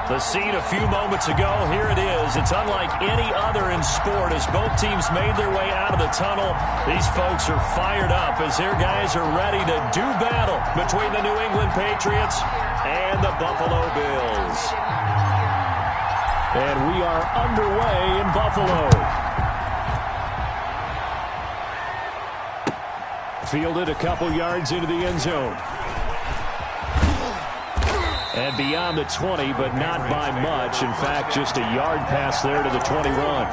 The scene a few moments ago, here it is. It's unlike any other in sport as both teams made their way out of the tunnel. These folks are fired up as their guys are ready to do battle between the New England Patriots and the Buffalo Bills. And we are underway in Buffalo. Fielded a couple yards into the end zone. And beyond the 20, but not by much. In fact, just a yard pass there to the 21. 2-yard line.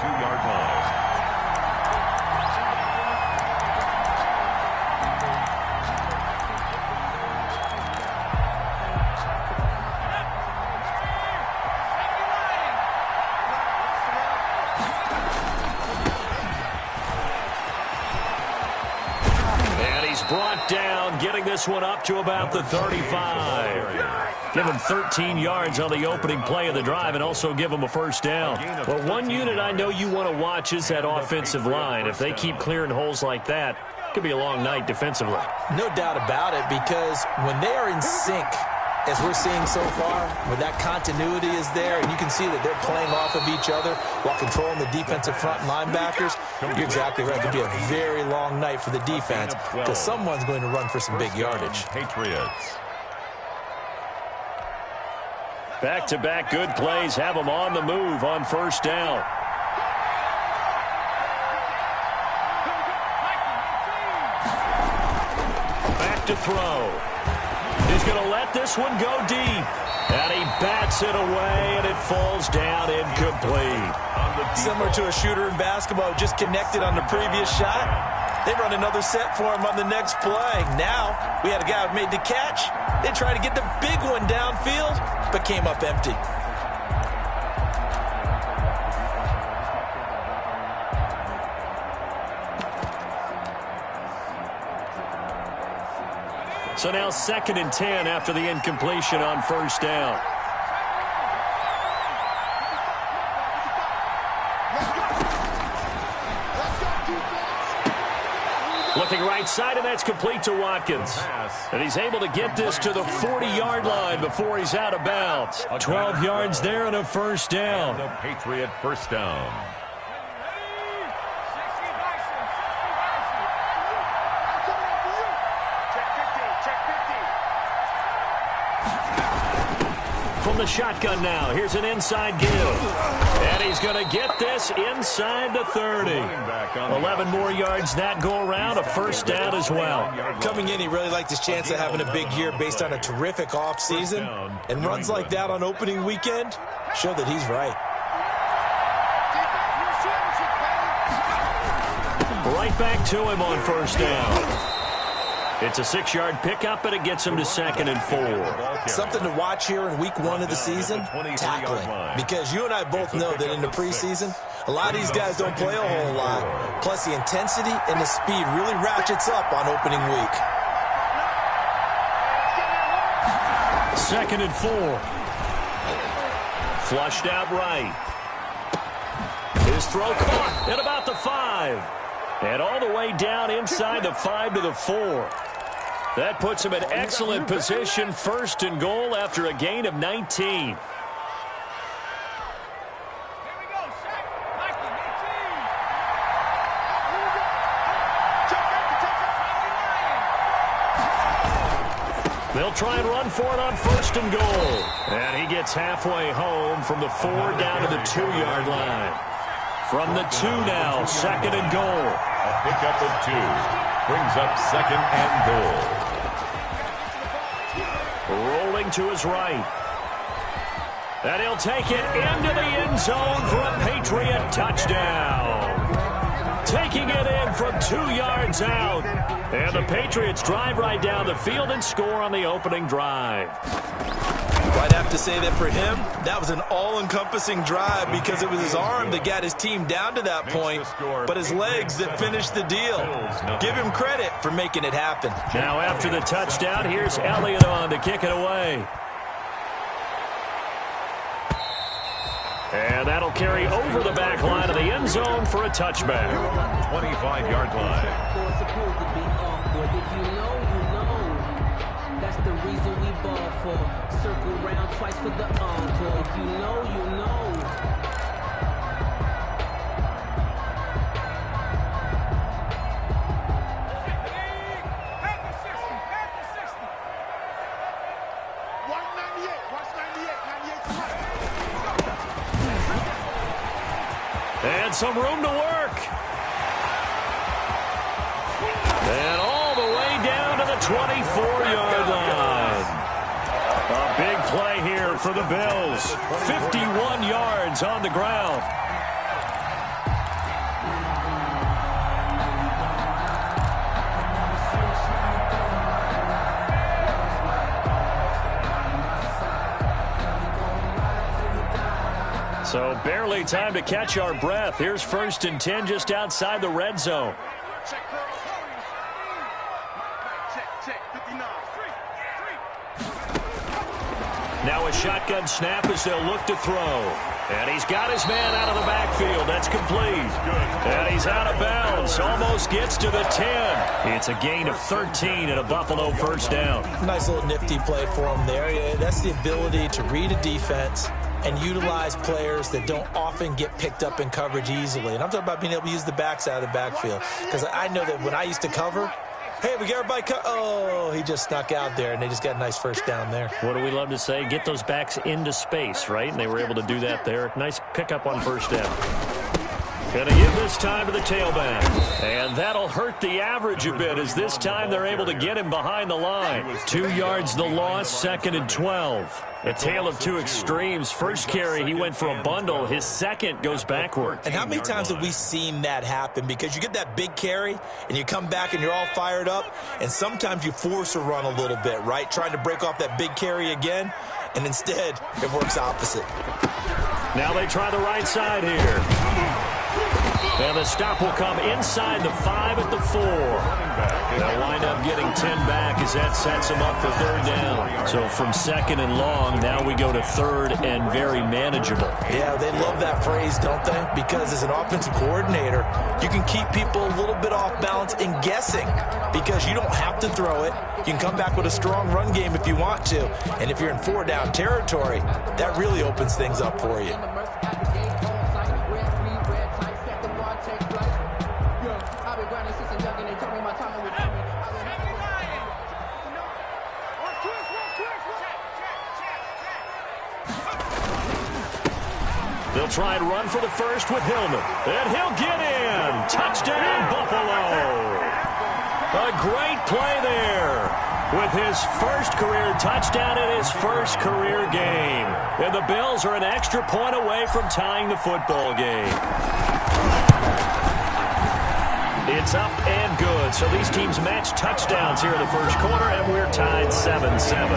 And he's brought down, getting this one up to about the 35. Give him 13 yards on the opening play of the drive and also give him a first down. Well, one unit I know you want to watch is that offensive line. If they keep clearing holes like that, it could be a long night defensively. No doubt about it, because when they are in sync, as we're seeing so far, when that continuity is there and you can see that they're playing off of each other while controlling the defensive front linebackers, you're exactly right. It could be a very long night for the defense because someone's going to run for some big yardage. Patriots. Back-to-back good plays have them on the move on first down. Back to throw. He's going to let this one go deep. And he bats it away, and it falls down incomplete. Similar to a shooter in basketball, just connected on the previous shot. They run another set for him on the next play. Now, we had a guy who made the catch. They tried to get the big one downfield, but came up empty. So now 2nd and 10 after the incompletion on first down. Looking right side, and that's complete to Watkins. And he's able to get this to the 40-yard line before he's out of bounds. 12 yards there and a first down. The Patriot first down. From the shotgun now, here's an inside give. And he's going to get this inside the 30. 11 more yards that go around, a first down as well. Coming in, he really liked his chance of having a big year based on a terrific offseason. And runs like that on opening weekend show that he's right. Right back to him on first down. It's a 6-yard pickup, and it gets him to 2nd and 4. Something to watch here in week 1 of the season, tackling. Because you and I both know that in the preseason, a lot of these guys don't play a whole lot. Plus, the intensity and the speed really ratchets up on opening week. 2nd and 4. Flushed out right. His throw caught at about the 5. And all the way down inside the 5 to the 4. That puts him in excellent position, 1st and goal after a gain of 19. They'll try and run for it on 1st and goal. And he gets halfway home from the 4 down to the 2-yard line. From the 2 now, 2nd and goal. A pickup of 2 brings up 2nd and goal. Rolling to his right. And he'll take it into the end zone for a Patriot touchdown. Taking it in from 2 yards out. And the Patriots drive right down the field and score on the opening drive. I'd have to say that for him, that was an all-encompassing drive because it was his arm that got his team down to that point, but his legs that finished the deal. Give him credit for making it happen. Now after the touchdown, here's Elliott on to kick it away. And that'll carry over the back line of the end zone for a touchback. 25-yard line. That's the reason we ball for. Circle round twice for the encore. If you And some room to work. And all the way down to the 24-yard line. A big play here for the Bills. 51 yards on the ground. So barely time to catch our breath. Here's 1st and 10 just outside the red zone. Now a shotgun snap as they'll look to throw. And he's got his man out of the backfield. That's complete. And he's out of bounds. Almost gets to the 10. It's a gain of 13 and a Buffalo first down. Nice little nifty play for him there. Yeah, that's the ability to read a defense and utilize players that don't often get picked up in coverage easily. And I'm talking about being able to use the backs out of the backfield. Because I know that when I used to cover, hey, we got everybody oh, he just snuck out there, and they just got a nice first down there. What do we love to say? Get those backs into space, right? And they were able to do that there. Nice pickup on first down. Going to give this time to the tailback. And that'll hurt the average a bit as this time they're able to get him behind the line. 2 yards the loss, 2nd and 12. A tale of two extremes. First carry, he went for a bundle. His second goes backward. And how many times have we seen that happen? Because you get that big carry, and you come back, and you're all fired up, and sometimes you force a run a little bit, right? Trying to break off that big carry again, and instead it works opposite. Now they try the right side here. And the stop will come inside the 5 at the 4. They'll wind up getting 10 back as that sets them up for 3rd down. So from 2nd and long, now we go to 3rd and very manageable. Yeah, they love that phrase, don't they? Because as an offensive coordinator, you can keep people a little bit off balance and guessing because you don't have to throw it. You can come back with a strong run game if you want to. And if you're in 4-down territory, that really opens things up for you. They'll try and run for the first with Hillman. And he'll get in. Touchdown, Buffalo. A great play there with his first career touchdown in his first career game. And the Bills are an extra point away from tying the football game. It's up and good. So these teams match touchdowns here in the first quarter, and we're tied 7-7.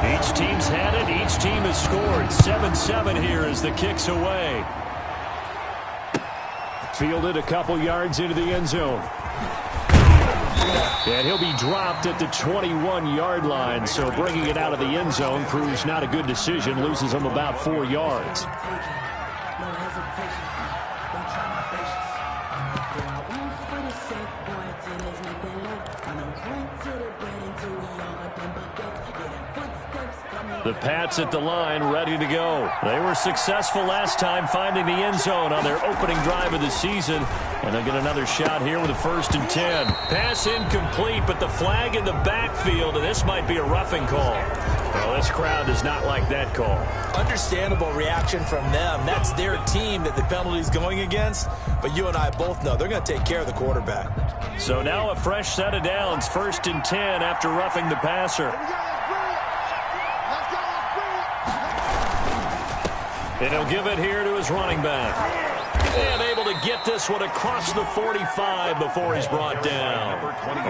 Each team's had it. Each team has scored. 7-7 here as the kick's away. Fielded a couple yards into the end zone. And he'll be dropped at the 21-yard line. So bringing it out of the end zone proves not a good decision. Loses him about 4 yards. The Pats at the line, ready to go. They were successful last time finding the end zone on their opening drive of the season. And they'll get another shot here with a 1st and 10. Pass incomplete, but the flag in the backfield, and this might be a roughing call. Well, this crowd does not like that call. Understandable reaction from them. That's their team that the penalty's going against. But you and I both know they're going to take care of the quarterback. So now a fresh set of downs, 1st and 10 after roughing the passer. And he'll give it here to his running back. And able to get this one across the 45 before he's brought down.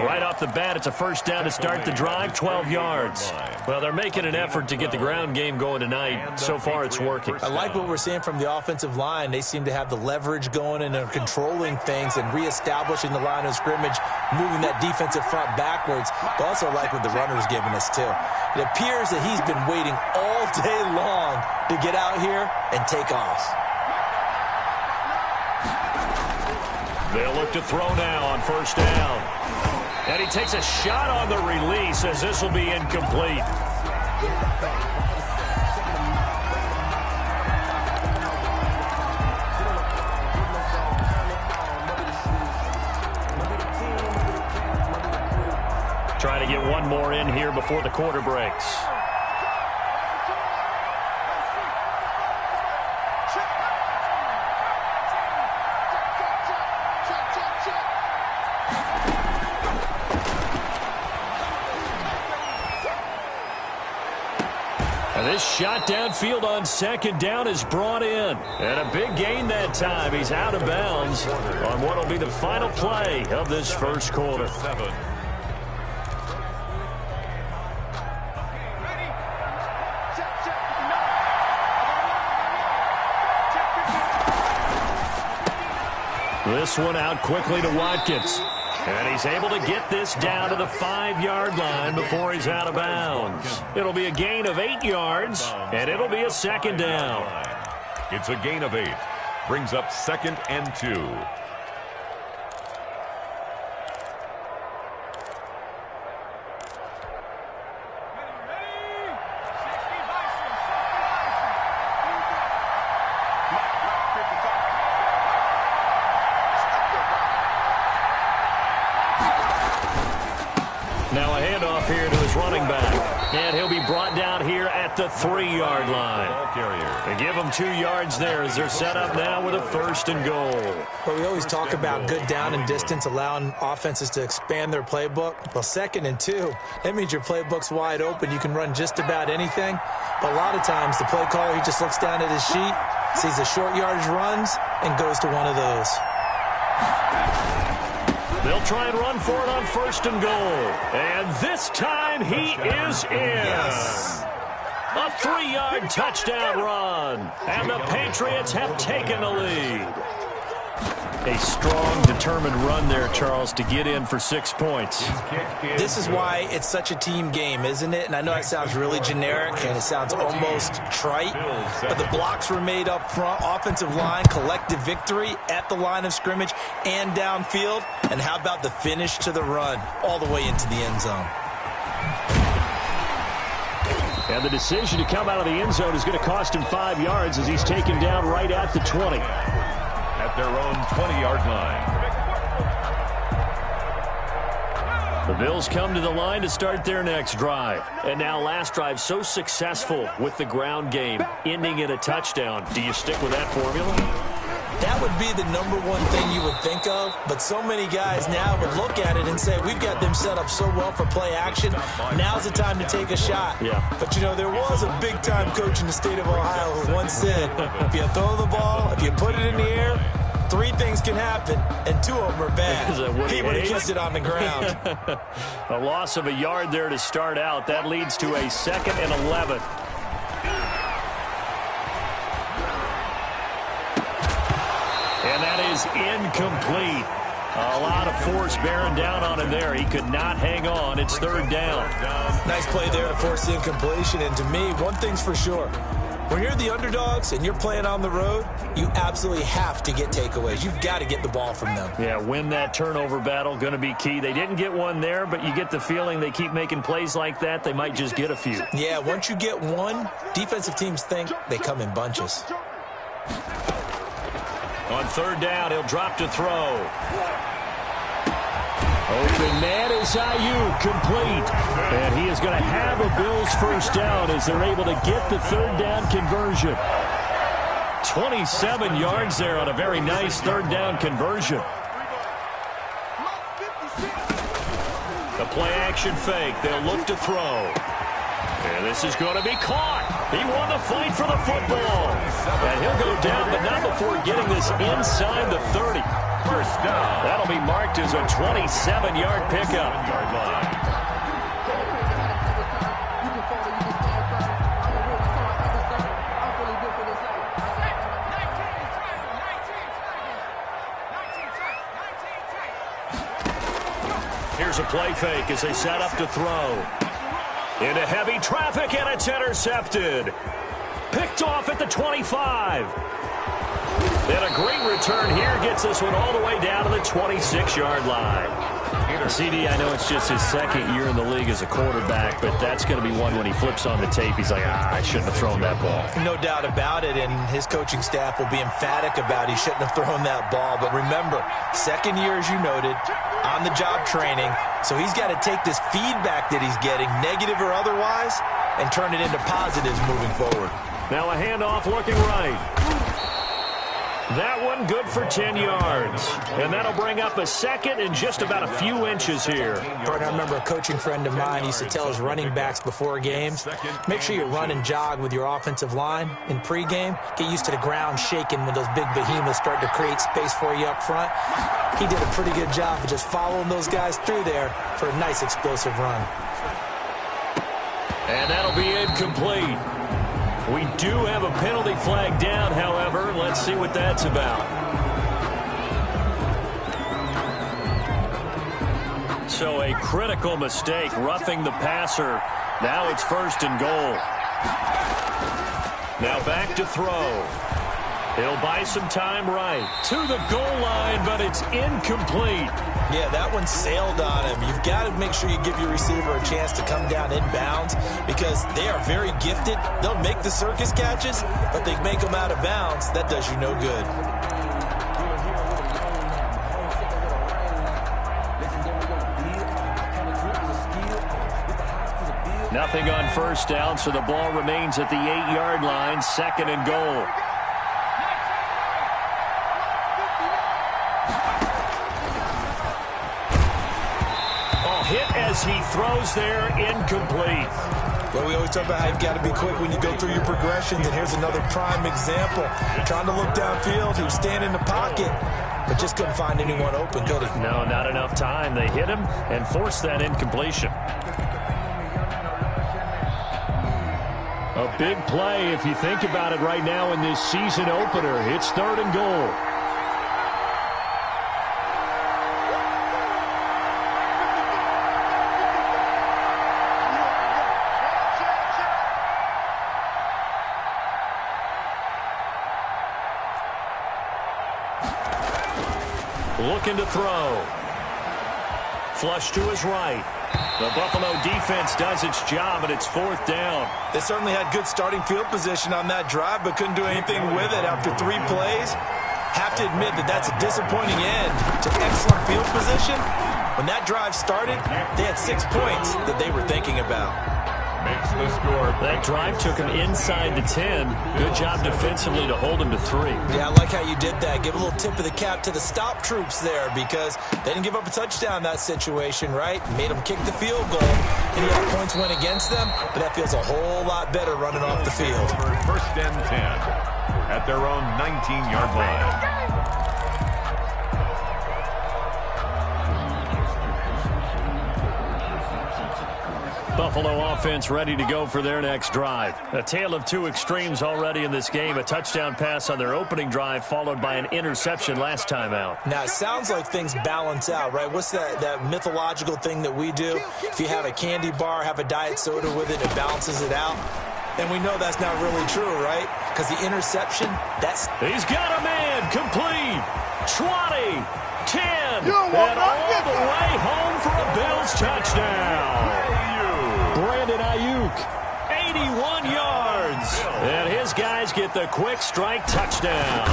Right off the bat, it's a first down to start the drive, 12 yards. Well, they're making an effort to get the ground game going tonight. So far, it's working. I like what we're seeing from the offensive line. They seem to have the leverage going and they're controlling things and reestablishing the line of scrimmage, moving that defensive front backwards. But also like what the runner's giving us, too. It appears that he's been waiting all day long to get out here and take off. They'll look to throw now on first down. And he takes a shot on the release as this will be incomplete. Trying to get one more in here before the quarter breaks. And this shot downfield on second down is brought in. And a big gain that time. He's out of bounds on what will be the final play of this first quarter. This one out quickly to Watkins. And he's able to get this down to the 5-yard line before he's out of bounds. It'll be a gain of 8 yards, and it'll be a second down. It's a gain of 8. Brings up 2nd and 2. Now a handoff here to his running back. And he'll be brought down here at the 3-yard line. They give him 2 yards there as they're set up now with a 1st and goal. Well, we always talk about good down and distance, allowing offenses to expand their playbook. Well, 2nd and 2, that means your playbook's wide open. You can run just about anything. But a lot of times the play caller, he just looks down at his sheet, sees the short yardage runs, and goes to one of those. They'll try and run for it on 1st and goal. And this time he is in. Yes. A 3-yard touchdown run. And the Patriots have taken the lead. A strong, determined run there, Charles, to get in for 6 points. This is why it's such a team game, isn't it? And I know it sounds really generic and it sounds almost trite, but the blocks were made up front, offensive line, collective victory at the line of scrimmage and downfield. And how about the finish to the run all the way into the end zone? And the decision to come out of the end zone is going to cost him 5 yards as he's taken down right at the 20. At their own 20-yard line. The Bills come to the line to start their next drive. And now last drive so successful with the ground game, ending in a touchdown. Do you stick with that formula? That would be the number one thing you would think of, but so many guys now would look at it and say, we've got them set up so well for play action. Now's the time to take a shot. Yeah. But, you know, there was a big-time coach in the state of Ohio who once said, if you throw the ball, if you put it in the air, 3 things can happen, and 2 of them are bad. He would have kissed it on the ground. A loss of a yard there to start out. That leads to a 2nd and 11. And that is incomplete. A lot of force bearing down on him there. He could not hang on. It's 3rd down. Nice play there to force the incompletion. And to me, one thing's for sure. When you're the underdogs and you're playing on the road, you absolutely have to get takeaways. You've got to get the ball from them. Yeah, win that turnover battle, going to be key. They didn't get one there, but you get the feeling they keep making plays like that, they might just get a few. Yeah, once you get one, defensive teams think they come in bunches. On 3rd down, he'll drop to throw. Open man is Ayuk, complete. And he is going to have a Bills 1st down as they're able to get the 3rd down conversion. 27 yards there on a very nice 3rd down conversion. The play action fake. They'll look to throw. And this is going to be caught. He won the fight for the football. And he'll go down, but not before getting this inside the 30. 1st down. That'll be marked as a 27-yard pickup. Here's a play fake as they set up to throw. Into heavy traffic, and it's intercepted. Picked off at the 25. And a great return here gets this one all the way down to the 26-yard line. CD, I know it's just his 2nd year in the league as a quarterback, but that's going to be one when he flips on the tape. He's like, I shouldn't have thrown that ball. No doubt about it, and his coaching staff will be emphatic about he shouldn't have thrown that ball. But remember, 2nd year, as you noted, on-the-job training, so he's got to take this feedback that he's getting, negative or otherwise, and turn it into positives moving forward. Now a handoff looking right. That one good for 10 yards. And that'll bring up a second and just about a few inches here. I remember a coaching friend of mine used to tell his running backs before games, make sure you run and jog with your offensive line in pregame. Get used to the ground shaking when those big behemoths start to create space for you up front. He did a pretty good job of just following those guys through there for a nice explosive run. And that'll be incomplete. We do have a penalty flag down, however. Let's see what that's about. So a critical mistake, roughing the passer. Now it's 1st and goal. Now back to throw. He'll buy some time right. To the goal line, but it's incomplete. Yeah, that one sailed on him. You've got to make sure you give your receiver a chance to come down inbounds because they are very gifted. They'll make the circus catches, but they make them out of bounds. That does you no good. Nothing on 1st down, so the ball remains at the 8-yard line, 2nd and goal. Hit as he throws there, incomplete. Well, we always talk about how you've got to be quick when you go through your progressions, and here's another prime example. Trying to look downfield, he was standing in the pocket, but just couldn't find anyone open, could he? No, not enough time. They hit him and forced that incompletion. A big play if you think about it right now in this season opener. It's 3rd and goal. Looking to throw. Flush to his right. The Buffalo defense does its job, and it's 4th down. They certainly had good starting field position on that drive, but couldn't do anything with it after 3 plays. Have to admit that that's a disappointing end to excellent field position. When that drive started, they had 6 points that they were thinking about. Makes the score. That drive took him inside the 10. Good job defensively to hold him to 3. Yeah, I like how you did that. Give a little tip of the cap to the stop troops there because they didn't give up a touchdown in that situation, right? Made them kick the field goal. Any other points went against them, but that feels a whole lot better running off the field. 1st and 10 at their own 19-yard line. Buffalo offense ready to go for their next drive. A tale of 2 extremes already in this game. A touchdown pass on their opening drive followed by an interception last time out. Now, it sounds like things balance out, right? What's that mythological thing that we do? If you have a candy bar, have a diet soda with it, it balances it out. And we know that's not really true, right? Because the interception, that's... He's got a man, complete, 20, 10, and all the way home for a Bills touchdown. Brandon Ayuk, 81 yards. And his guys get the quick strike touchdown.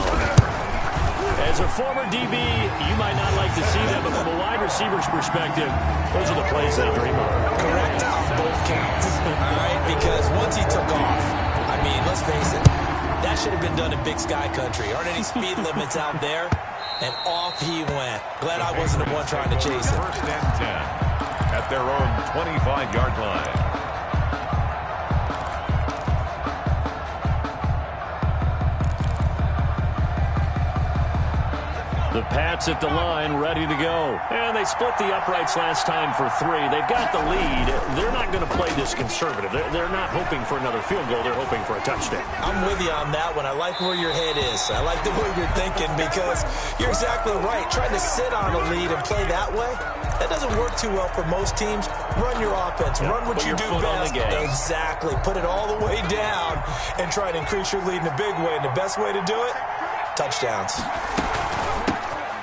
As a former DB, you might not like to see that, but from a wide receiver's perspective, those are the plays they dream of. Correct on both counts, all right? Because once he took off, I mean, let's face it, that should have been done in Big Sky Country. Aren't any speed limits out there? And off he went. Glad I wasn't the one trying to chase it. 1st and 10 at their own 25-yard line. The Pats at the line, ready to go. And they split the uprights last time for 3. They've got the lead. They're not going to play this conservative. They're not hoping for another field goal. They're hoping for a touchdown. I'm with you on that one. I like where your head is. I like the way you're thinking because you're exactly right. Trying to sit on a lead and play that way, that doesn't work too well for most teams. Run your offense. Run what you do best. Exactly. Put it all the way down and try to increase your lead in a big way. And the best way to do it, touchdowns.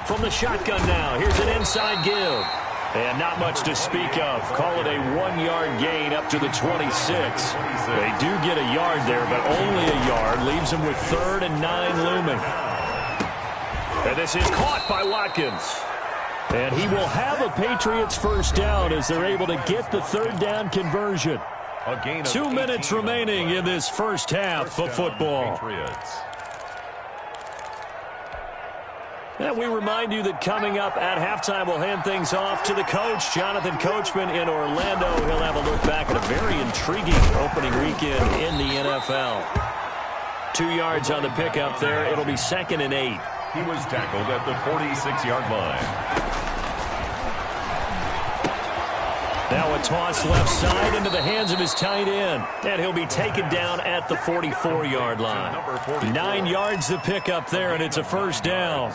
From the shotgun now, here's an inside give. And not much to speak of. Call it a 1-yard gain up to the 26. They do get a yard there, but only a yard. Leaves them with 3rd and 9 looming. And this is caught by Watkins. And he will have a Patriots 1st down as they're able to get the 3rd down conversion. 2 minutes remaining in this first half of football. And we remind you that coming up at halftime, we'll hand things off to the coach, Jonathan Coachman in Orlando. He'll have a look back at a very intriguing opening weekend in the NFL. 2 yards on the pickup there. It'll be 2nd and 8. He was tackled at the 46-yard line. Now a toss left side into the hands of his tight end. And he'll be taken down at the 44-yard line. 9 yards to pick up there, and it's a first down.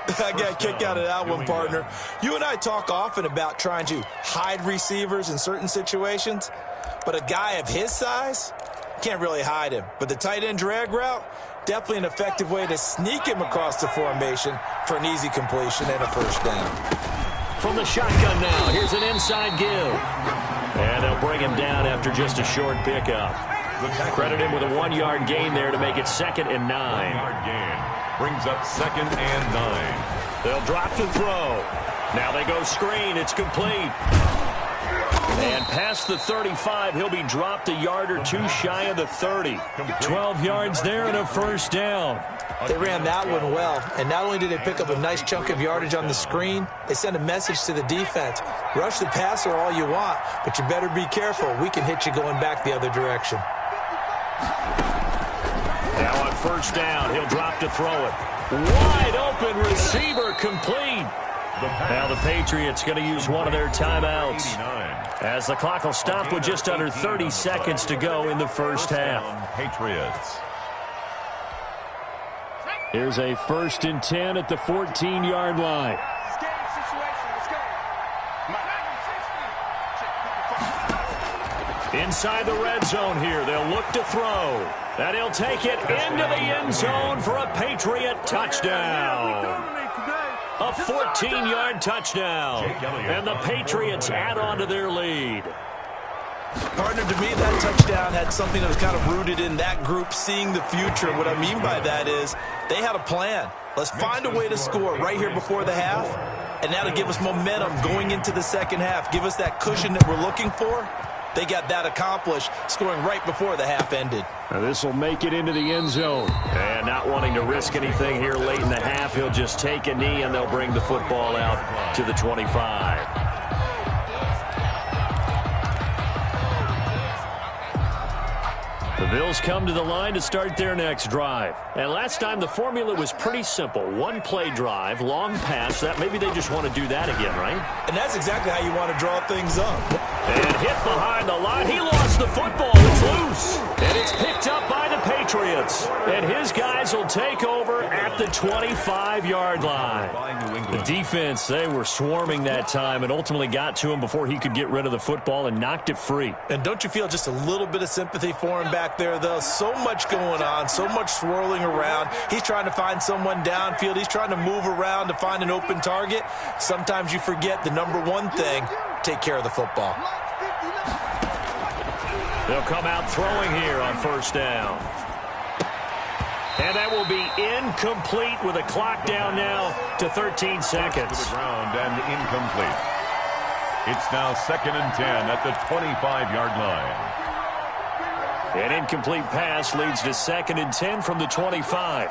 I got a kick out of that one, partner. You and I talk often about trying to hide receivers in certain situations, but a guy of his size, can't really hide him. But the tight end drag route, definitely an effective way to sneak him across the formation for an easy completion and a first down. From the shotgun now, here's an inside give. And they'll bring him down after just a short pickup. Credit him with a 1-yard gain there to make it 2nd and 9. 1-yard gain brings up 2nd and 9. They'll drop to throw. Now they go screen. It's complete. And past the 35, he'll be dropped a yard or two shy of the 30. 12 yards there and a first down. They ran that one well, and not only did they pick up a nice chunk of yardage on the screen, they sent a message to the defense. Rush the passer all you want, but you better be careful. We can hit you going back the other direction. Now on first down, he'll drop to throw it. Wide open receiver complete. Now the Patriots going to use one of their timeouts as the clock will stop with just under 30 seconds to go in the first half. Patriots. Here's a 1st and 10 at the 14-yard line. Inside the red zone here, they'll look to throw. And he'll take it into the end zone for a Patriot touchdown. A 14-yard touchdown. And the Patriots add on to their lead. Partner, to me, that touchdown had something that was kind of rooted in that group seeing the future. What I mean by that is they had a plan. Let's find a way to score right here before the half, and that'll give us momentum going into the second half, give us that cushion that we're looking for. They got that accomplished, scoring right before the half ended. Now this will make it into the end zone. And not wanting to risk anything here late in the half, he'll just take a knee, and they'll bring the football out to the 25. The Bills come to the line to start their next drive. And last time the formula was pretty simple. 1-play drive, long pass. That maybe they just want to do that again, right? And that's exactly how you want to draw things up. And hit behind the line. He lost the football. It's loose. And it's picked up by the Patriots. And his guys will take over at the 25-yard line. The defense, they were swarming that time and ultimately got to him before he could get rid of the football and knocked it free. And don't you feel just a little bit of sympathy for him back there, though? So much going on, so much swirling around. He's trying to find someone downfield. He's trying to move around to find an open target. Sometimes you forget the number one thing, take care of the football. They'll come out throwing here on first down. And that will be incomplete with a clock down now to 13 seconds. To the ground and incomplete. It's now 2nd and 10 at the 25-yard line. An incomplete pass leads to 2nd and 10 from the 25.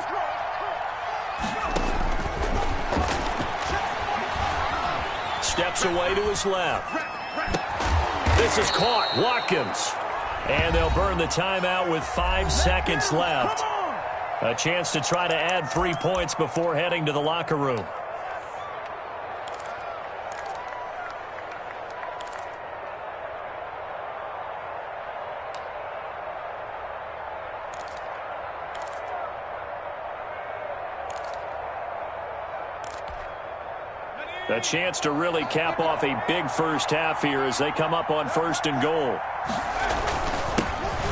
Steps away to his left. This is caught. Watkins. And they'll burn the timeout with 5 seconds left. A chance to try to add 3 points before heading to the locker room. A chance to really cap off a big first half here as they come up on 1st and goal.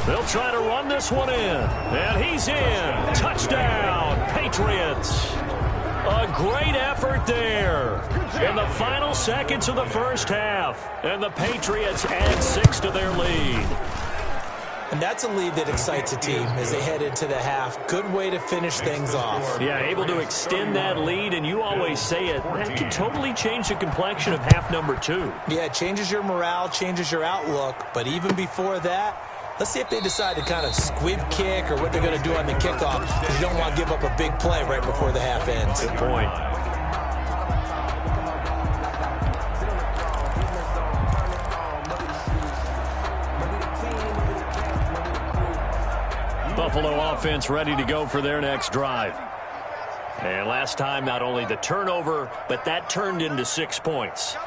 They'll try to run this one in. And he's in. Touchdown, Patriots. A great effort there in the final seconds of the first half. And the Patriots add 6 to their lead. And that's a lead that excites a team as they head into the half. Good way to finish things off. Yeah, able to extend that lead, and you always say it, that can totally change the complexion of half number 2. Yeah, it changes your morale, changes your outlook. But even before that, let's see if they decide to kind of squib kick or what they're going to do on the kickoff, because you don't want to give up a big play right before the half ends. Good point. Buffalo offense ready to go for their next drive. And last time, not only the turnover, but that turned into 6 points.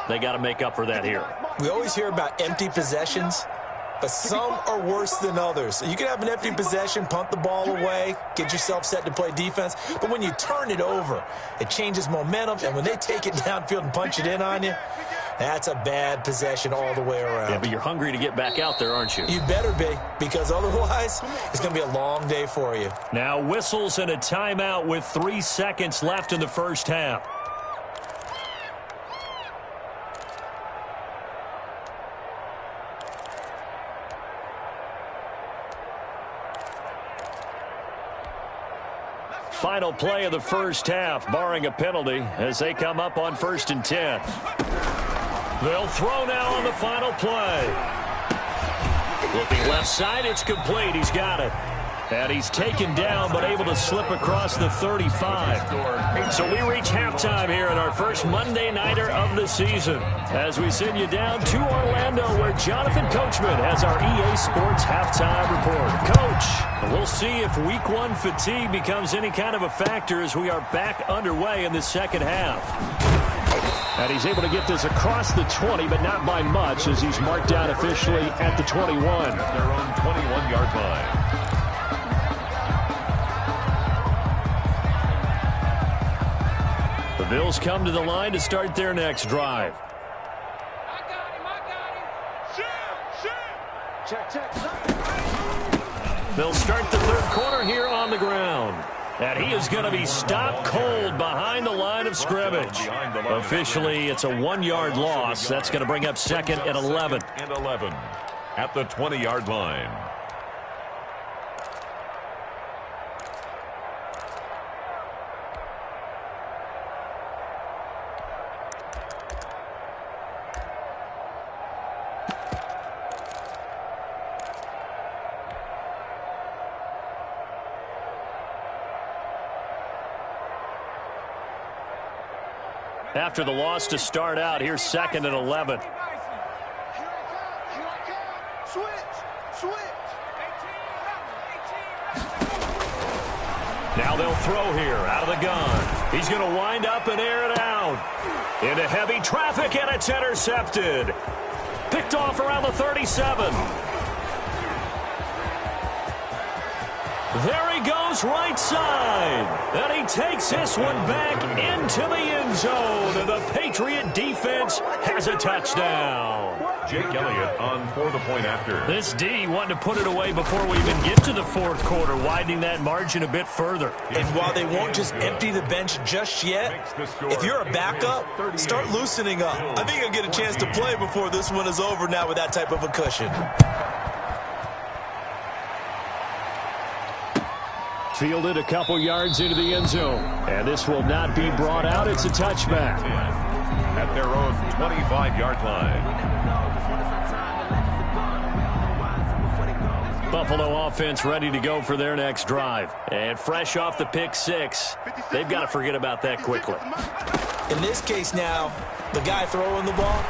They got to make up for that here. We always hear about empty possessions, but some are worse than others. You can have an empty possession, punt the ball away, get yourself set to play defense, but when you turn it over, it changes momentum, and when they take it downfield and punch it in on you, that's a bad possession all the way around. Yeah, but you're hungry to get back out there, aren't you? You better be, because otherwise, it's going to be a long day for you. Now whistles and a timeout with 3 seconds left in the first half. Final play of the first half, barring a penalty, as they come up on 1st and 10. They'll throw now on the final play. Looking left side, it's complete. He's got it. And he's taken down, but able to slip across the 35. So we reach halftime here in our first Monday Nighter of the season, as we send you down to Orlando, where Jonathan Coachman has our EA Sports halftime report. Coach, we'll see if Week 1 fatigue becomes any kind of a factor as we are back underway in the second half. And he's able to get this across the 20, but not by much, as he's marked down officially at the 21. At their own 21-yard line. The Bills come to the line to start their next drive. I got him. Shoot. They'll start the third quarter here on the ground. And he is going to be stopped cold behind the line of scrimmage. Officially, it's a 1-yard loss. That's going to bring up 2nd and 11. And 11 at the 20-yard line. After the loss to start out, here's 2nd and 11. Now they'll throw here out of the gun. He's going to wind up and air it out. Into heavy traffic, and it's intercepted. Picked off around the 37. There he goes, right side. And he takes this one back into the end zone. And the Patriot defense has a touchdown. Jake Elliott on for the point after. This D wanted to put it away before we even get to the fourth quarter, widening that margin a bit further. And while they won't just empty the bench just yet, if you're a backup, start loosening up. I think you'll get a chance to play before this one is over now with that type of a cushion. Fielded a couple yards into the end zone. And this will not be brought out. It's a touchback. At their own 25-yard line. Buffalo offense ready to go for their next drive. And fresh off the pick six, they've got to forget about that quickly. In this case now, the guy throwing the ball,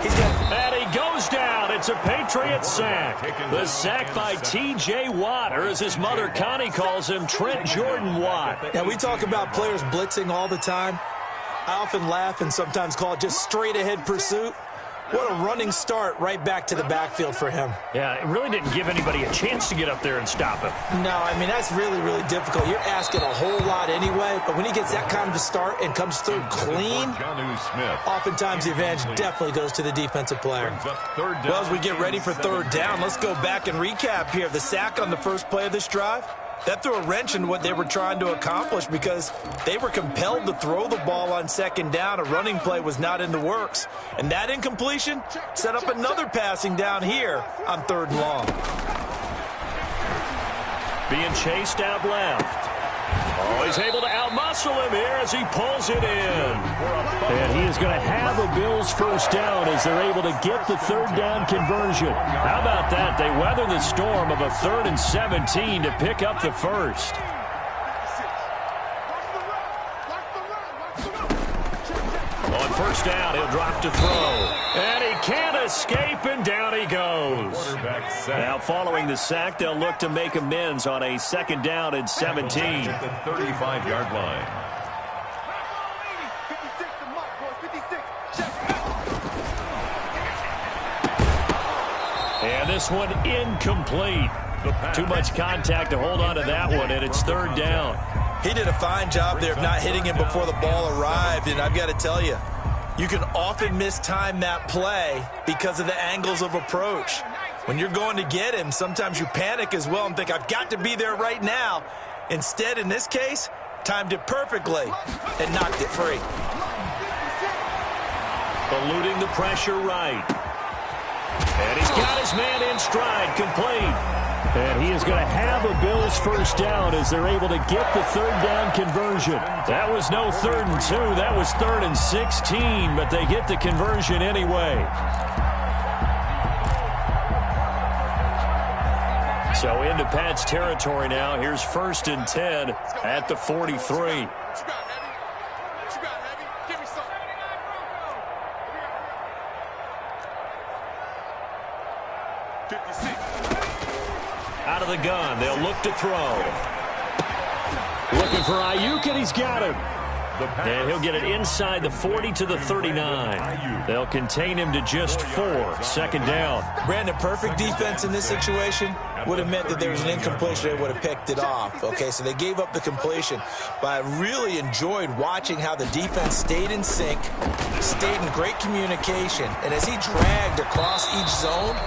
and he goes down. It's a Patriot sack. The sack by T.J. Watt, or as his mother Connie calls him, Trent Jordan Watt. Now, we talk about players blitzing all the time. I often laugh and sometimes call it just straight-ahead pursuit. What a running start right back to the backfield for him. Yeah, it really didn't give anybody a chance to get up there and stop him. No, I mean, that's really, really difficult. You're asking a whole lot anyway, but when he gets that kind of a start and comes through clean, oftentimes the advantage definitely goes to the defensive player. Well, as we get ready for third down, let's go back and recap here. The sack on the first play of this drive, that threw a wrench in what they were trying to accomplish because they were compelled to throw the ball on second down. A running play was not in the works. And that incompletion set up another passing down here on third and long. Being chased out left. Oh, he's able to outmuscle him here as he pulls it in. And he is going to have a Bills first down as they're able to get the third down conversion. How about that? They weather the storm of a 3rd and 17 to pick up the first. On first down. He'll drop to throw. And he can't escape, and down he goes. Now, following the sack, they'll look to make amends on a second down and 17. At the 35-yard line. And this one incomplete. Too much contact to hold on to that one, and it's third down. He did a fine job there of not hitting him before the ball arrived, and I've got to tell you, you can often mistime that play because of the angles of approach. When you're going to get him, sometimes you panic as well and think, I've got to be there right now. Instead, in this case, timed it perfectly and knocked it free. Eluding the pressure right. And he's got his man in stride, complete. And he is going to have a Bills first down as they're able to get the third down conversion. That was no 3rd and 2. That was 3rd and 16, but they get the conversion anyway. So into Pat's territory now. Here's 1st and 10 at the 43. Out of the gun, they'll look to throw. Looking for Ayuk, and he's got him. And he'll get it inside the 40 to the 39. They'll contain him to just 4. 2nd down. Brandon, perfect defense in this situation would have meant that there was an incompletion. They would have picked it off. Okay, so they gave up the completion. But I really enjoyed watching how the defense stayed in sync, stayed in great communication. And as he dragged across each zone,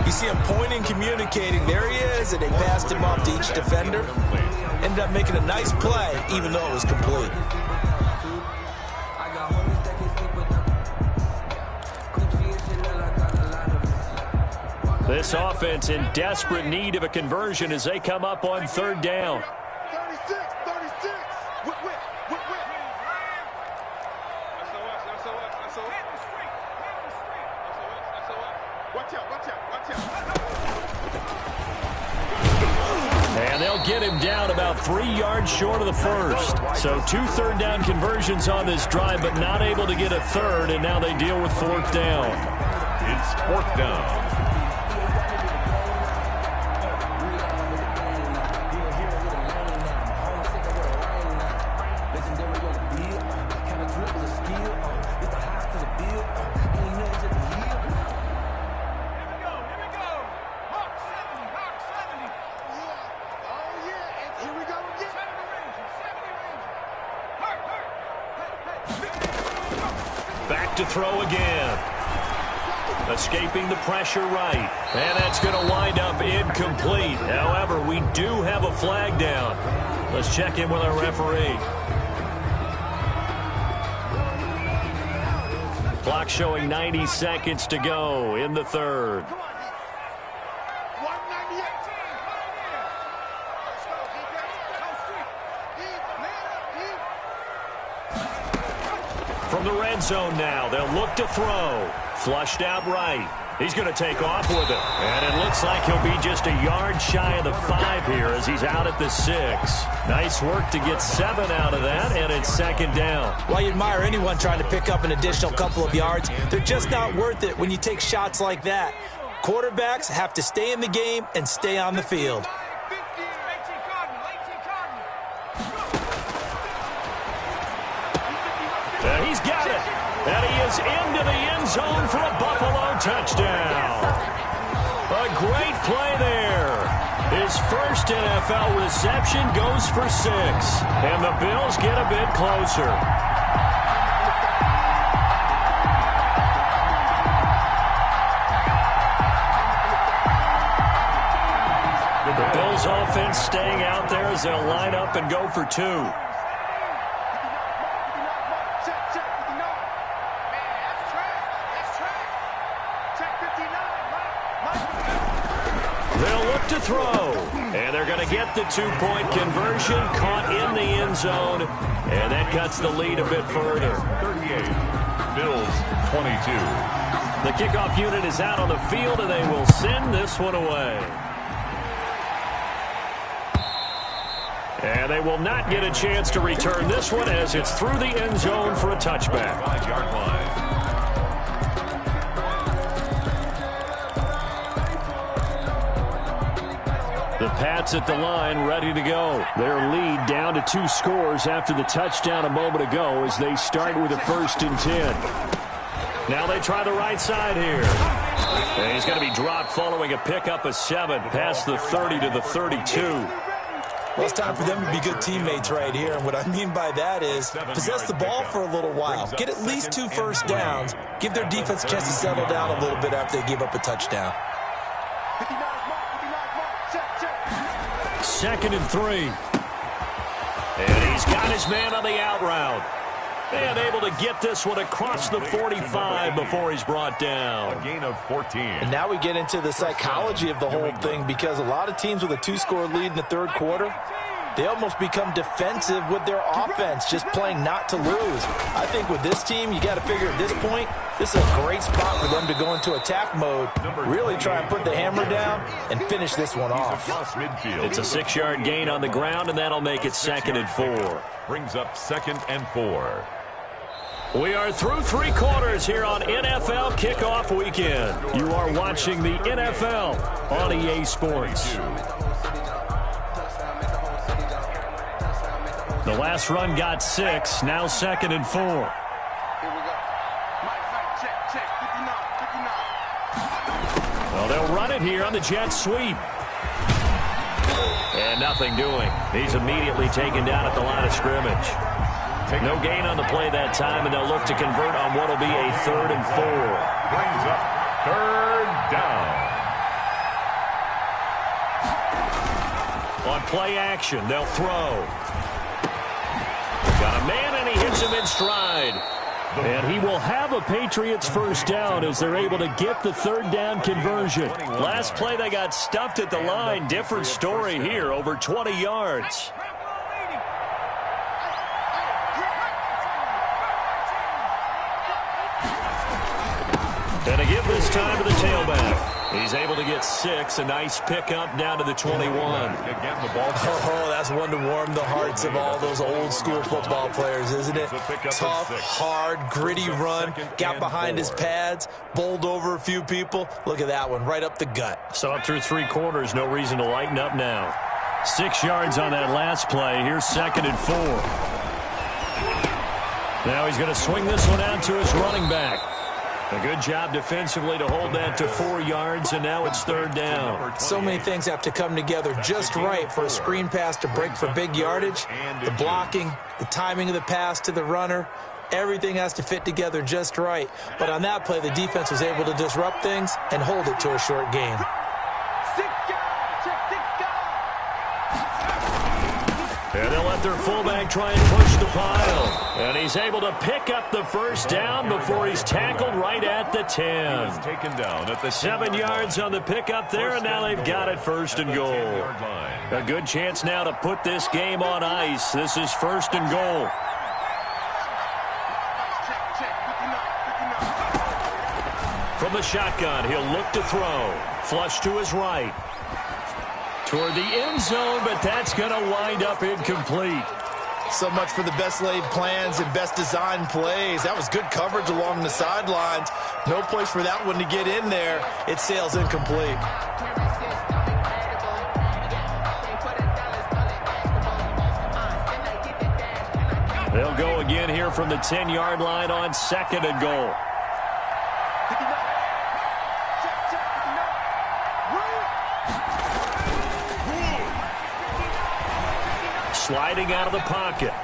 you see him pointing, communicating. There he is, and they passed him off to each defender. Ended up making a nice play, even though it was complete. This offense in desperate need of a conversion as they come up on 3rd down. 36. And they'll get him down about 3 yards short of the first. So 2 third down conversions on this drive, but not able to get a third, and now they deal with 4th down. It's 4th down. Back to throw again. Escaping the pressure right. And that's going to wind up incomplete. However, we do have a flag down. Let's check in with our referee. Clock showing 90 seconds to go in the 3rd. From the red zone now, they'll look to throw. Flushed out right. He's going to take off with it. And it looks like he'll be just a yard shy of the 5 here as he's out at the 6. Nice work to get 7 out of that, and it's 2nd down. Well, you admire anyone trying to pick up an additional couple of yards. They're just not worth it when you take shots like that. Quarterbacks have to stay in the game and stay on the field. And he's got it. And he is into the end zone for a Buffalo touchdown. A great play there. His first NFL reception goes for 6. And the Bills get a bit closer. The Bills offense staying out there as they'll line up and go for 2. They'll look to throw, and they're going to get the 2-point conversion, caught in the end zone, and that cuts the lead a bit further. 38, Bills 22. The kickoff unit is out on the field, and they will send this one away. And they will not get a chance to return this one as it's through the end zone for a touchback. 5-yard line. The Pats at the line, ready to go. Their lead down to 2 scores after the touchdown a moment ago as they start with a 1st and 10. Now they try the right side here. And he's going to be dropped following a pickup of 7 past the 30 to the 32. Well, it's time for them to be good teammates right here. And what I mean by that is possess the ball for a little while. Get at least 2 first downs. Give their defense a chance to settle down a little bit after they give up a touchdown. 2nd and 3. And he's got his man on the out route. And able to get this one across the 45 before he's brought down. A gain of 14. And now we get into the psychology of the whole thing, because a lot of teams with a 2-score lead in the 3rd quarter, they almost become defensive with their offense, just playing not to lose. I think with this team, you got to figure at this point, this is a great spot for them to go into attack mode, really try and put the hammer down and finish this one off. It's a 6-yard gain on the ground, and that'll make it 2nd and 4. Brings up 2nd and 4. We are through 3 quarters here on NFL Kickoff Weekend. You are watching the NFL on EA Sports. The last run got 6, now 2nd and 4. Well, they'll run it here on the jet sweep. And nothing doing. He's immediately taken down at the line of scrimmage. No gain on the play that time, and they'll look to convert on what will be a 3rd and 4. Brings up 3rd down. On play action, they'll throw. Got a man, and he hits him in stride. And he will have a Patriots 1st down as they're able to get the 3rd down conversion. Last play, they got stuffed at the line. Different story here, over 20 yards. And a give this time to the tailback. He's able to get 6. A nice pickup down to the 21. Again, the ball. Oh, that's one to warm the hearts of all those old school football players, isn't it? Tough, hard, gritty run. Got behind his pads, bowled over a few people. Look at that one, right up the gut. So up through 3 quarters, no reason to lighten up now. 6 yards on that last play. Here's 2nd and 4. Now he's going to swing this one out to his running back. A good job defensively to hold that to 4 yards, and now it's 3rd down. So many things have to come together just right for a screen pass to break for big yardage. The blocking, the timing of the pass to the runner, everything has to fit together just right. But on that play, the defense was able to disrupt things and hold it to a short gain. And they'll let their fullback try and push the pile. And he's able to pick up the 1st down before he's tackled right at the 10. He's taken down at the 7 yards on the pickup there, and now they've got it 1st and goal. A good chance now to put this game on ice. This is 1st and goal. From the shotgun, he'll look to throw. Flush to his right. Toward the end zone, but that's going to wind up incomplete. So much for the best laid plans and best designed plays. That was good coverage along the sidelines. No place for that one to get in there. It sails incomplete. They'll go again here from the 10-yard line on 2nd and goal. Sliding out of the pocket.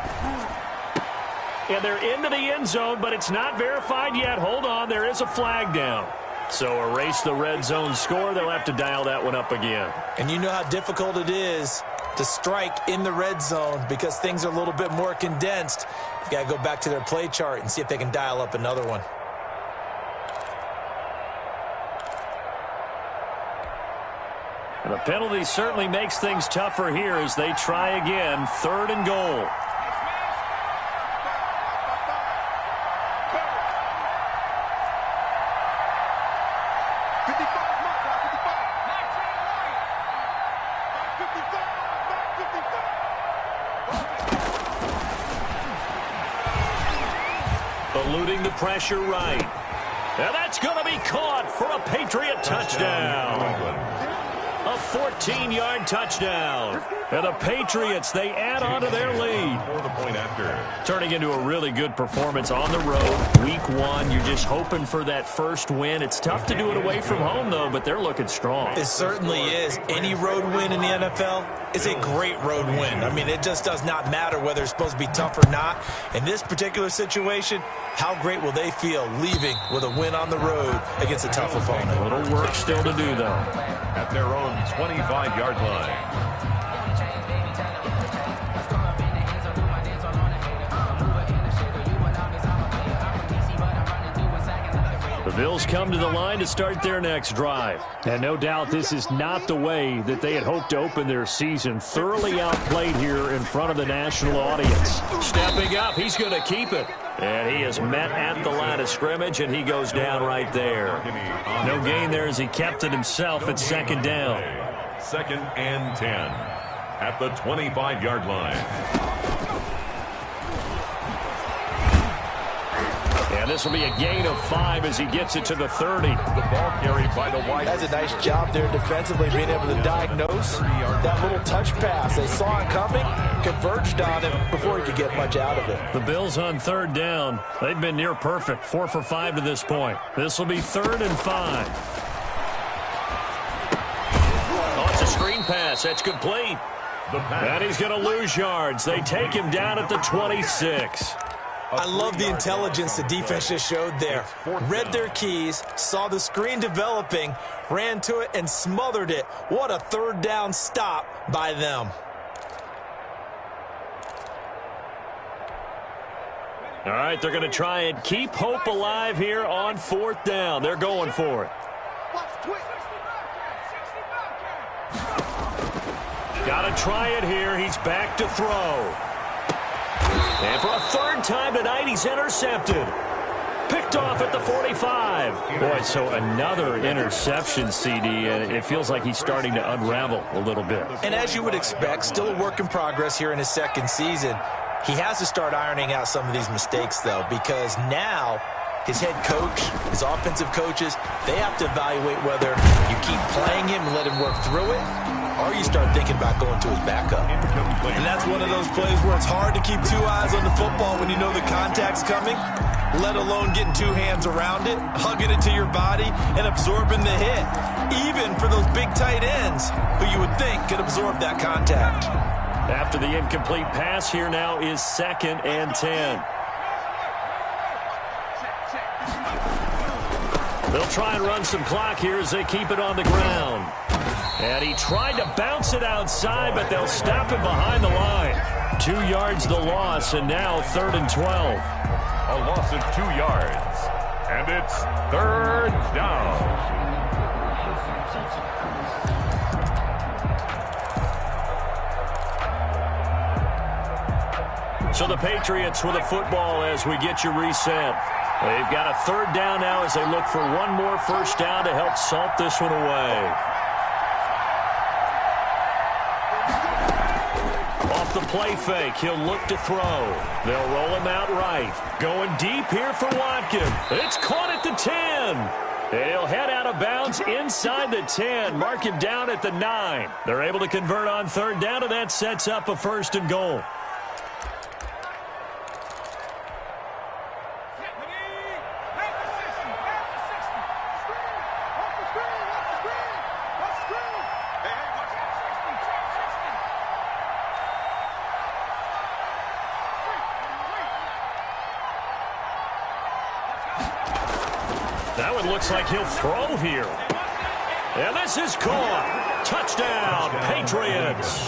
And they're into the end zone, but it's not verified yet. Hold on, there is a flag down. So erase the red zone score. They'll have to dial that one up again. And you know how difficult it is to strike in the red zone because things are a little bit more condensed. You got to go back to their play chart and see if they can dial up another one. And the penalty certainly makes things tougher here as they try again. 3rd and goal. Eluding the pressure right. And that's going to be caught for a Patriot touchdown. A 14-yard touchdown. And the Patriots, they add on to their lead. For the point after. Turning into a really good performance on the road. Week 1, you're just hoping for that first win. It's tough to do it away from home, though, but they're looking strong. It certainly is. Any road win in the NFL is a great road win. I mean, it just does not matter whether it's supposed to be tough or not. In this particular situation, how great will they feel leaving with a win on the road against a tough opponent? A little work still to do, though. At their own 25-yard line. The Bills come to the line to start their next drive. And no doubt this is not the way that they had hoped to open their season. Thoroughly outplayed here in front of the national audience. Stepping up, he's going to keep it. And he is met at the line of scrimmage, and he goes down right there. No gain there as he kept it himself at second down. 2nd and 10 at the 25-yard line. And this will be a gain of 5 as he gets it to the 30. The ball carried by the wide. That's a nice job there defensively, being able to diagnose that little touch pass. They saw it coming, converged on him before he could get much out of it. The Bills on 3rd down. They've been near perfect, 4 for 5 to this point. This will be 3rd and 5. Oh, it's a screen pass. That's complete. And he's going to lose yards. They take him down at the 26. I love the intelligence the defense just showed there. Read their keys, saw the screen developing, ran to it, and smothered it. What a 3rd down stop by them. All right, they're going to try and keep hope alive here on 4th down. They're going for it. Got to try it here. He's back to throw. And for a 3rd time tonight, he's intercepted. Picked off at the 45. Boy, so another interception, CD, and it feels like he's starting to unravel a little bit. And as you would expect, still a work in progress here in his 2nd season. He has to start ironing out some of these mistakes, though, because now his head coach, his offensive coaches, they have to evaluate whether you keep playing him and let him work through it, or you start thinking about going to his backup. And that's one of those plays where it's hard to keep 2 eyes on the football when you know the contact's coming, let alone getting 2 hands around it, hugging it to your body, and absorbing the hit, even for those big tight ends who you would think could absorb that contact. After the incomplete pass, here now is 2nd and 10. They'll try and run some clock here as they keep it on the ground. And he tried to bounce it outside, but they'll stop him behind the line. 2 yards the loss, and now 3rd and 12. A loss of 2 yards. And it's 3rd down. So the Patriots with a football as we get you reset. They've got a 3rd down now as they look for one more 1st down to help salt this one away. Off the play fake, he'll look to throw. They'll roll him out right. Going deep here for Watkins. It's caught at the 10. And he'll head out of bounds inside the 10. Mark him down at the 9. They're able to convert on 3rd down, and that sets up a 1st and goal. That one looks like he'll throw here. And this is caught. Touchdown, Patriots.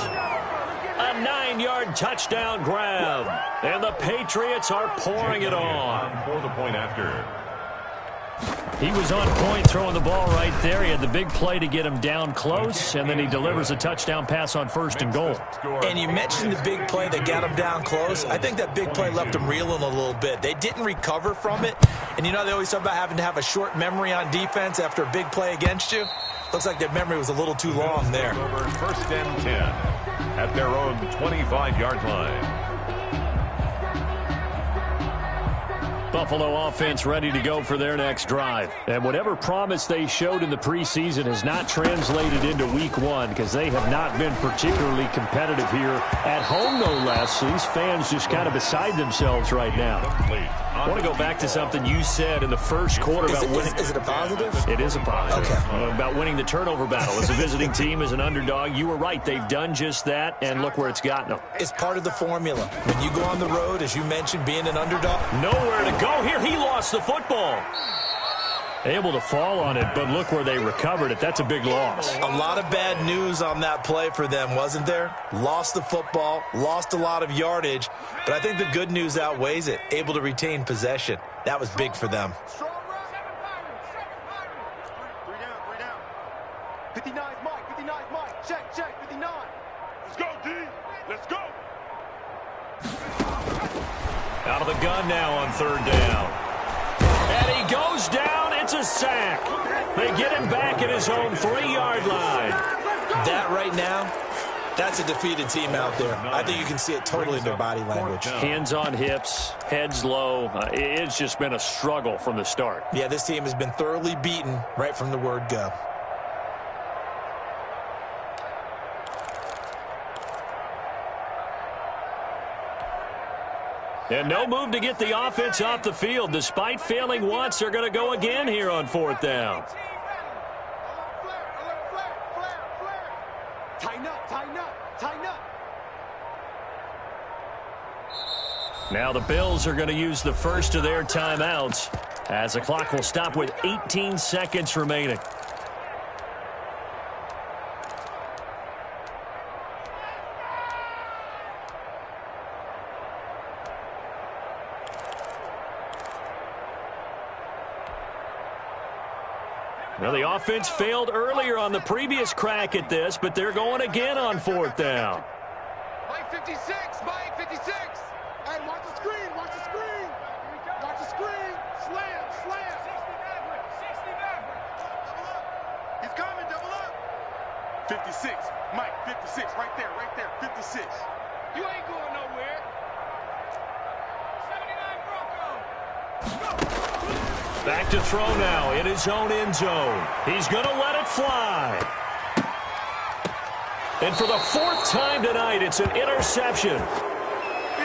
A 9-yard touchdown grab. And the Patriots are pouring it on. For the point after. He was on point throwing the ball right there. He had the big play to get him down close, and then he delivers a touchdown pass on 1st and goal. And you mentioned the big play that got him down close. I think that big play left him reeling a little bit. They didn't recover from it. And you know they always talk about having to have a short memory on defense after a big play against you. Looks like their memory was a little too long there. Over 1st and 10 at their own 25-yard line. Buffalo offense ready to go for their next drive. And whatever promise they showed in the preseason has not translated into week one because they have not been particularly competitive here at home, no less. So these fans just kind of beside themselves right now. I want to go back to something you said in the first quarter about winning. Is it a positive? It is a positive. Okay. About winning the turnover battle. As a visiting team, as an underdog, you were right. They've done just that, and look where it's gotten them. It's part of the formula. When you go on the road, as you mentioned, being an underdog. Nowhere to go here. He lost the football. Able to fall on it, but look where they recovered it. That's a big loss. A lot of bad news on that play for them, wasn't there? Lost the football, lost a lot of yardage, but I think the good news outweighs it. Able to retain possession. That was big for them. 59 Mike, 59 Mike, check, 59. Let's go, D, let's go. Out of the gun now on 3rd down. And he goes down. It's a sack. They get him back at his own 3-yard line. That right now, that's a defeated team out there. I think you can see it totally in their body language. Hands on hips, heads low. It's just been a struggle from the start. Yeah, this team has been thoroughly beaten right from the word go. And no move to get the offense off the field. Despite failing once, they're going to go again here on 4th down. Tighten up. Now the Bills are going to use the first of their timeouts as the clock will stop with 18 seconds remaining. Well, the offense failed earlier on the previous crack at this, but they're going again on 4th down. Mike 56, Mike 56. Hey, watch the screen. Watch the screen. Slam. 60 Maverick. Double up. He's coming, double up. 56, Mike 56, right there, 56. You ain't going nowhere. 79 Bronco. Back to throw now in his own end zone. He's going to let it fly. And for the 4th time tonight, it's an interception.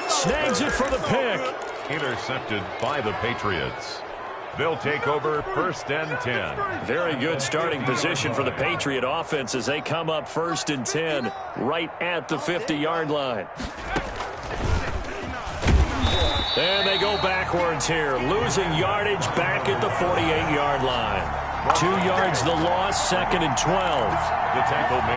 Snags it for the pick. Intercepted by the Patriots. They'll take over 1st and 10. Very good starting position for the Patriot offense as they come up 1st and 10 right at the 50-yard line. And they go backwards here, losing yardage back at the 48-yard line. 2 yards the loss, 2nd and 12. The tackle